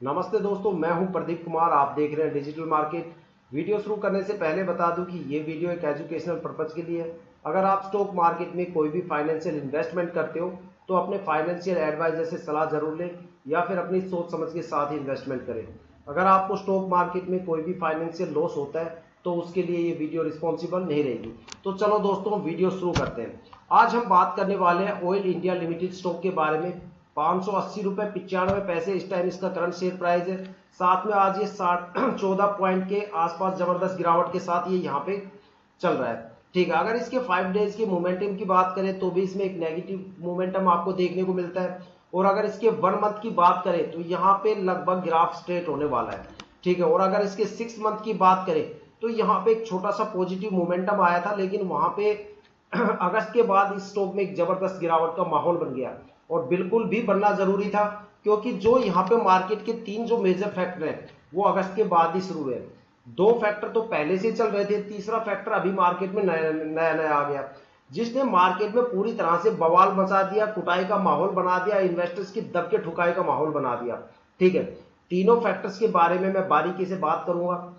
नमस्ते दोस्तों, मैं हूं प्रदीप कुमार। आप देख रहे हैं डिजिटल मार्केट। वीडियो शुरू करने से पहले बता दूं कि ये वीडियो एक एजुकेशनल पर्पज के लिए है। अगर आप स्टॉक मार्केट में कोई भी फाइनेंशियल इन्वेस्टमेंट करते हो तो अपने फाइनेंशियल एडवाइजर से सलाह जरूर लें या फिर अपनी सोच समझ के साथ ही इन्वेस्टमेंट करें। अगर आपको स्टॉक मार्केट में कोई भी फाइनेंशियल लॉस होता है तो उसके लिए ये वीडियो रिस्पॉन्सिबल नहीं रहेगी। तो चलो दोस्तों, वीडियो शुरू करते हैं। आज हम बात करने वाले हैं ऑयल इंडिया लिमिटेड स्टॉक के बारे में। 580 रुपये 95 पैसे इस टाइम इसका करंट शेयर प्राइस है। साथ में आज ये 14 पॉइंट के आसपास जबरदस्त गिरावट के साथ ये यहाँ पे चल रहा है। ठीक है, अगर इसके 5 डेज की मोमेंटम की बात करें तो भी इसमें एक नेगेटिव मोमेंटम आपको देखने को मिलता है। और अगर इसके 1 मंथ की बात करें तो यहाँ पे लगभग ग्राफ स्ट्रेट होने वाला है। ठीक है, और अगर इसके 6 मंथ की बात करें तो यहाँ पे एक छोटा सा पॉजिटिव मोमेंटम आया था, लेकिन वहां पे अगस्त के बाद इस स्टॉक में एक जबरदस्त गिरावट का माहौल बन गया और बिल्कुल भी बनना जरूरी था, क्योंकि जो यहाँ पे मार्केट के 3 जो मेजर फैक्टर हैं वो अगस्त के बाद ही शुरू हुए। 2 फैक्टर तो पहले से चल रहे थे, तीसरा फैक्टर अभी मार्केट में नया नया आ गया, जिसने मार्केट में पूरी तरह से बवाल मचा दिया, कुटाई का माहौल बना दिया, इन्वेस्टर्स की दब के ठुकाई का माहौल बना दिया। ठीक है, तीनों फैक्टर्स के बारे में मैं बारीकी से बात करूंगा।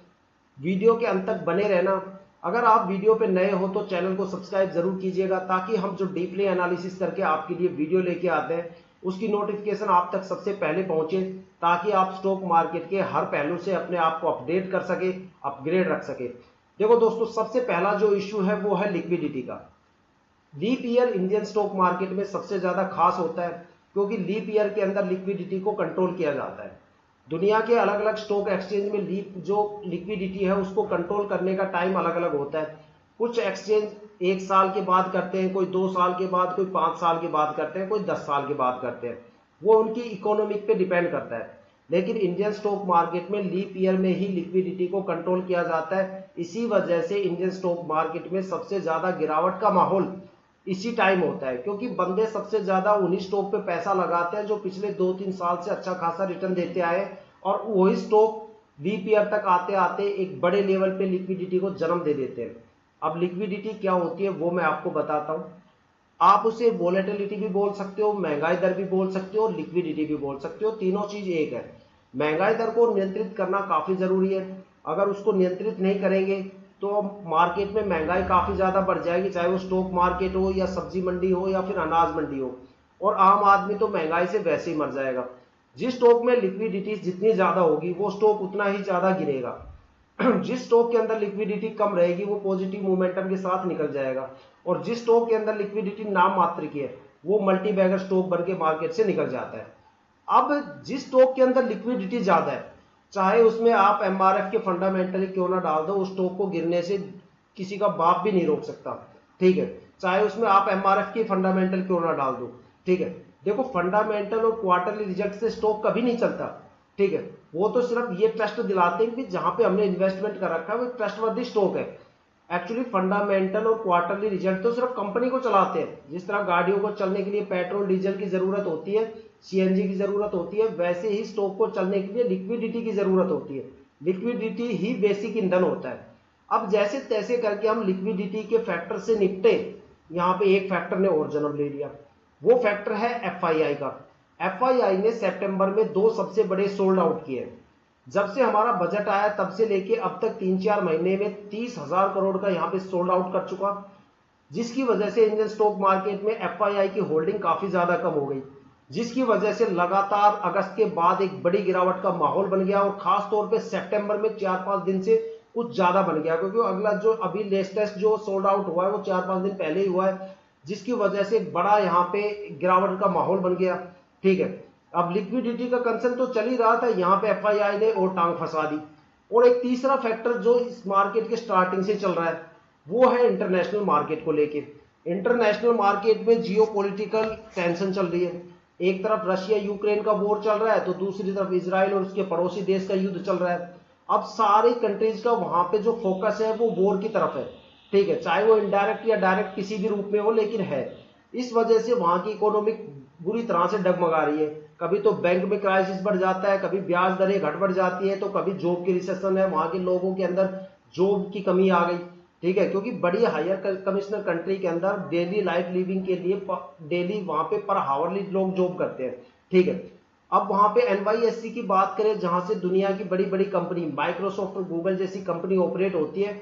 वीडियो के अंत तक बने रहना। अगर आप वीडियो पे नए हो तो चैनल को सब्सक्राइब जरूर कीजिएगा, ताकि हम जो डीपली एनालिसिस करके आपके लिए वीडियो लेके आते हैं उसकी नोटिफिकेशन आप तक सबसे पहले पहुंचे, ताकि आप स्टॉक मार्केट के हर पहलू से अपने आप को अपडेट कर सके, अपग्रेड रख सके। देखो दोस्तों, सबसे पहला जो इश्यू है वो है लिक्विडिटी का। Leap year Indian stock market में सबसे ज्यादा खास होता है, क्योंकि लीप ईयर के अंदर लिक्विडिटी को कंट्रोल किया जाता है। दुनिया के अलग अलग स्टॉक एक्सचेंज में लीप जो लिक्विडिटी है उसको कंट्रोल करने का टाइम अलग अलग होता है। कुछ एक्सचेंज 1 साल के बाद करते हैं, कोई 2 साल के बाद, कोई 5 साल के बाद करते हैं, कोई 10 साल के बाद करते हैं। वो उनकी इकोनॉमिक पे डिपेंड करता है। लेकिन इंडियन स्टॉक मार्केट में लीप ईयर में ही लिक्विडिटी को कंट्रोल किया जाता है। इसी वजह से इंडियन स्टॉक मार्केट में सबसे ज्यादा गिरावट का माहौल इसी टाइम होता है, क्योंकि बंदे सबसे ज्यादा उन्हीं स्टॉक पे पैसा लगाते हैं जो पिछले 2-3 साल से अच्छा खासा रिटर्न देते आए, और वही स्टॉक लीप ईयर तक आते आते एक बड़े लेवल पे लिक्विडिटी को जन्म दे देते हैं। अब लिक्विडिटी क्या होती है वो मैं आपको बताता हूं। आप उसे वोलेटिलिटी भी बोल सकते हो, महंगाई दर भी बोल सकते हो, लिक्विडिटी भी बोल सकते हो, तीनों चीज एक है। महंगाई दर को नियंत्रित करना काफी जरूरी है। अगर उसको नियंत्रित नहीं करेंगे तो मार्केट में महंगाई काफी ज्यादा बढ़ जाएगी, चाहे वो स्टॉक मार्केट हो या सब्जी मंडी हो या फिर अनाज मंडी हो। और आम आदमी तो महंगाई से वैसे ही मर जाएगा। जिस स्टॉक में लिक्विडिटी जितनी ज्यादा होगी वो स्टॉक उतना ही ज्यादा गिरेगा। जिस स्टॉक के अंदर लिक्विडिटी कम रहेगी वो पॉजिटिव मोमेंटम के साथ निकल जाएगा, और जिस स्टॉक के अंदर लिक्विडिटी नाम मात्र की है वो मल्टी बैगर स्टॉक बन के मार्केट से निकल जाता है। अब जिस स्टॉक के अंदर लिक्विडिटी ज्यादा है, चाहे उसमें आप एमआरएफ के फंडामेंटली क्यों ना डाल दो, उस स्टॉक को गिरने से किसी का बाप भी नहीं रोक सकता। ठीक है, चाहे उसमें आप एमआरएफ की फंडामेंटल क्यों ना डाल दो। ठीक है, देखो फंडामेंटल और क्वार्टरली रिजल्ट से स्टॉक कभी नहीं चलता। ठीक है, वो तो सिर्फ ये ट्रस्ट दिलाते हैं कि जहां पे हमने इन्वेस्टमेंट कर रखा है वो ट्रस्टवर्दी स्टॉक है। एक्चुअली फंडामेंटल और क्वार्टरली रिजल्ट तो सिर्फ कंपनी को चलाते हैं। जिस तरह गाड़ियों को चलने के लिए पेट्रोल डीजल की जरूरत होती है, सीएनजी की जरूरत होती है, वैसे ही स्टॉक को चलने के लिए लिक्विडिटी की जरूरत होती है। लिक्विडिटी ही बेसिक ईंधन होता है। अब जैसे तैसे करके हम लिक्विडिटी के फैक्टर से निपटे, यहाँ पे एक फैक्टर ने और जन्म ले लिया। वो फैक्टर है एफआईआई का। एफआईआई ने सितंबर में 2 सबसे बड़े सोल्ड आउट किए। जब से हमारा बजट आया तब से लेके अब तक 3-4 महीने में 30,000 करोड़ का यहाँ पे सोल्ड आउट कर चुका, जिसकी वजह से इंडियन स्टॉक मार्केट में एफआईआई की होल्डिंग काफी ज्यादा कम हो गई, जिसकी वजह से लगातार अगस्त के बाद एक बड़ी गिरावट का माहौल बन गया, और खास तौर पे सितंबर में 4-5 दिन से कुछ ज्यादा बन गया, क्योंकि अगला जो अभी लेटेस्ट जो सोल्ड आउट हुआ है वो 4-5 दिन पहले ही हुआ है, जिसकी वजह से एक बड़ा यहाँ पे गिरावट का माहौल बन गया। ठीक है, अब लिक्विडिटी का कंसर्न तो चल ही रहा था, यहाँ पे एफआईआई ने और टांग फंसा दी। और एक तीसरा फैक्टर जो इस मार्केट के स्टार्टिंग से चल रहा है वो है इंटरनेशनल मार्केट को लेके। इंटरनेशनल मार्केट में जियोपॉलिटिकल टेंशन चल रही है। एक तरफ रशिया यूक्रेन का वॉर चल रहा है, तो दूसरी तरफ इजराइल और उसके पड़ोसी देश का युद्ध चल रहा है। अब सारी कंट्रीज का वहां पे जो फोकस है वो वॉर की तरफ है। ठीक है, चाहे वो इनडायरेक्ट या डायरेक्ट किसी भी रूप में हो, लेकिन है। इस वजह से वहां की इकोनॉमिक बुरी तरह से डगमगा रही है। कभी तो बैंक में क्राइसिस बढ़ जाता है, कभी ब्याज दरें घट बढ़ जाती है, तो कभी जॉब की रिसेशन है, वहां के लोगों के अंदर जॉब की कमी आ गई। ठीक है, क्योंकि बड़ी हायर कमिश्नर कंट्री के अंदर डेली लाइफ लिविंग के लिए डेली वहां पे पर हावरली लोग जॉब करते हैं। ठीक है, अब वहां पे NYSE की बात करें, जहां से दुनिया की बड़ी बड़ी कंपनी माइक्रोसॉफ्ट और गूगल जैसी कंपनी ऑपरेट होती है,